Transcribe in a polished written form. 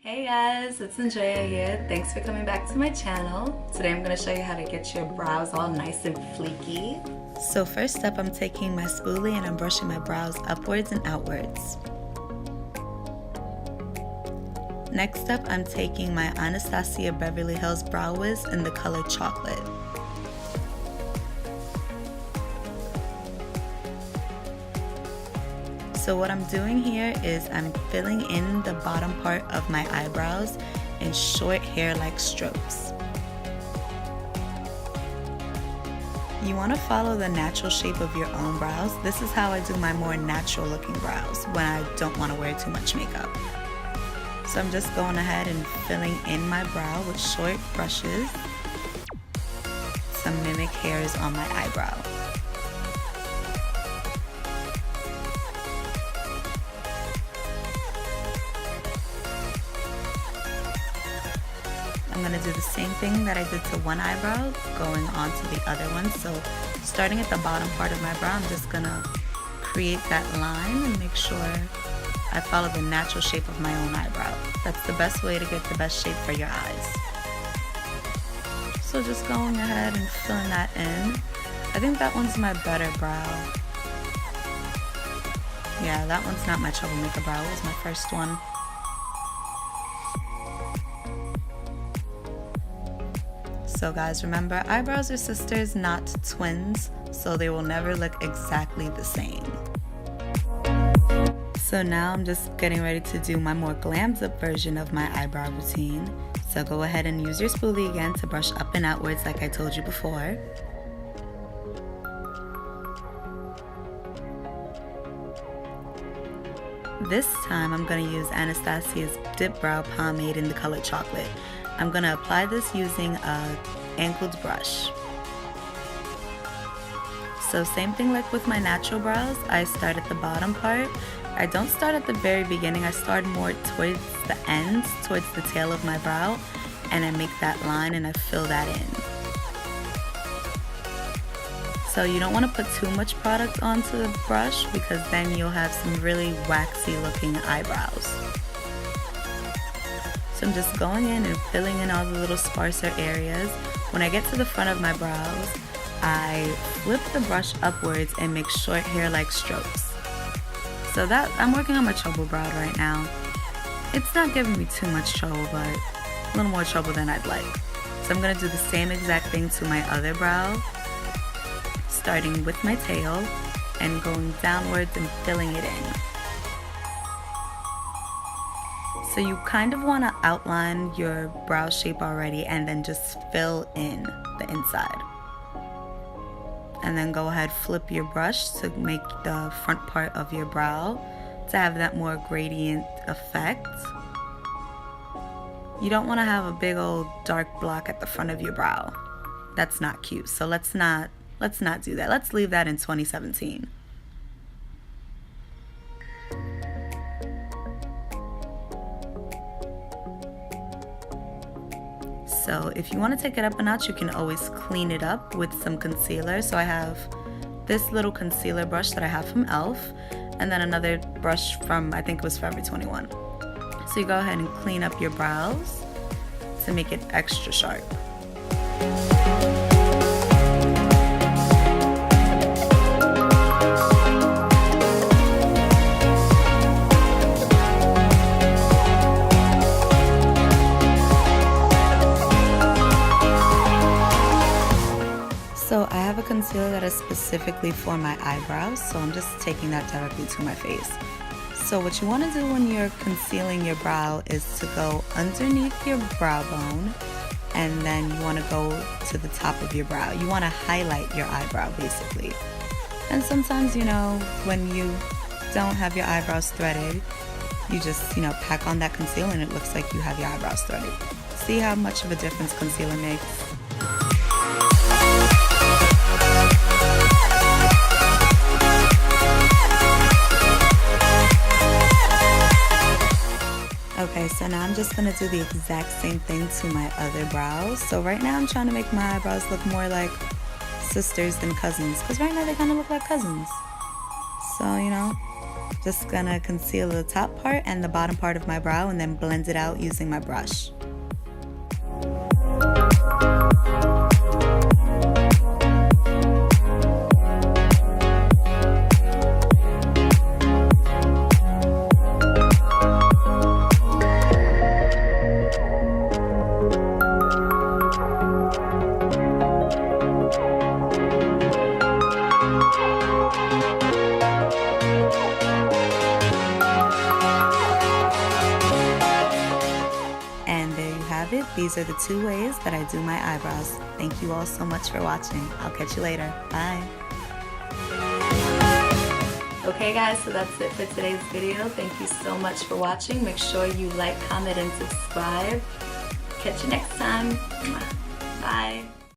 Hey guys, it's Andrea here. Thanks for coming back to my channel. Today I'm going to show you how to get your brows all nice and fleeky. So first up, I'm taking my spoolie and I'm brushing my brows upwards and outwards. Next up, I'm taking my Anastasia Beverly Hills Brow Wiz in the color Chocolate. So what I'm doing here is I'm filling in the bottom part of my eyebrows in short hair-like strokes. You want to follow the natural shape of your own brows. This is how I do my more natural looking brows when I don't want to wear too much makeup. So I'm just going ahead and filling in my brow with short brushes to mimic hairs on my eyebrow. I'm going to do the same thing that I did to one eyebrow, going on to the other one. So starting at the bottom part of my brow, I'm just going to create that line and make sure I follow the natural shape of my own eyebrow. That's the best way to get the best shape for your eyes. So just going ahead and filling that in. I think that one's my better brow. Yeah, that one's not my troublemaker brow. It was my first one. So guys, remember, eyebrows are sisters, not twins, so they will never look exactly the same. So now I'm just getting ready to do my more glammed up version of my eyebrow routine. So go ahead and use your spoolie again to brush up and outwards like I told you before. This time I'm going to use Anastasia's Dip Brow Pomade in the color Chocolate. I'm going to apply this using a angled brush. So same thing like with my natural brows, I start at the bottom part. I don't start at the very beginning, I start more towards the ends, towards the tail of my brow, and I make that line and I fill that in. So you don't want to put too much product onto the brush because then you'll have some really waxy looking eyebrows. So I'm just going in and filling in all the little sparser areas. When I get to the front of my brows, I flip the brush upwards and make short hair-like strokes. So that, I'm working on my trouble brow right now. It's not giving me too much trouble, but a little more trouble than I'd like. So I'm gonna do the same exact thing to my other brow, starting with my tail and going downwards and filling it in. So you kind of want to outline your brow shape already and then just fill in the inside. And then go ahead, flip your brush to make the front part of your brow to have that more gradient effect. You don't want to have a big old dark block at the front of your brow. That's not cute. So let's not do that. Let's leave that in 2017. So if you want to take it up a notch, you can always clean it up with some concealer. So I have this little concealer brush that I have from e.l.f. and then another brush from, I think it was Forever 21. So you go ahead and clean up your brows to make it extra sharp. So I have a concealer that is specifically for my eyebrows, so I'm just taking that directly to my face. So what you want to do when you're concealing your brow is to go underneath your brow bone, and then you want to go to the top of your brow. You want to highlight your eyebrow basically. And sometimes, you know, when you don't have your eyebrows threaded, you just, you know, pack on that concealer and it looks like you have your eyebrows threaded. See how much of a difference concealer makes? Okay, so now I'm just going to do the exact same thing to my other brows. So right now I'm trying to make my eyebrows look more like sisters than cousins, because right now they kind of look like cousins. So, you know, Just gonna conceal the top part and the bottom part of my brow and then blend it out using my brush. These are the 2 ways that I do my eyebrows. Thank you all so much for watching. I'll catch you later. Bye. Okay guys, so that's it for today's video. Thank you so much for watching. Make sure you like, comment, and subscribe. Catch you next time. Bye.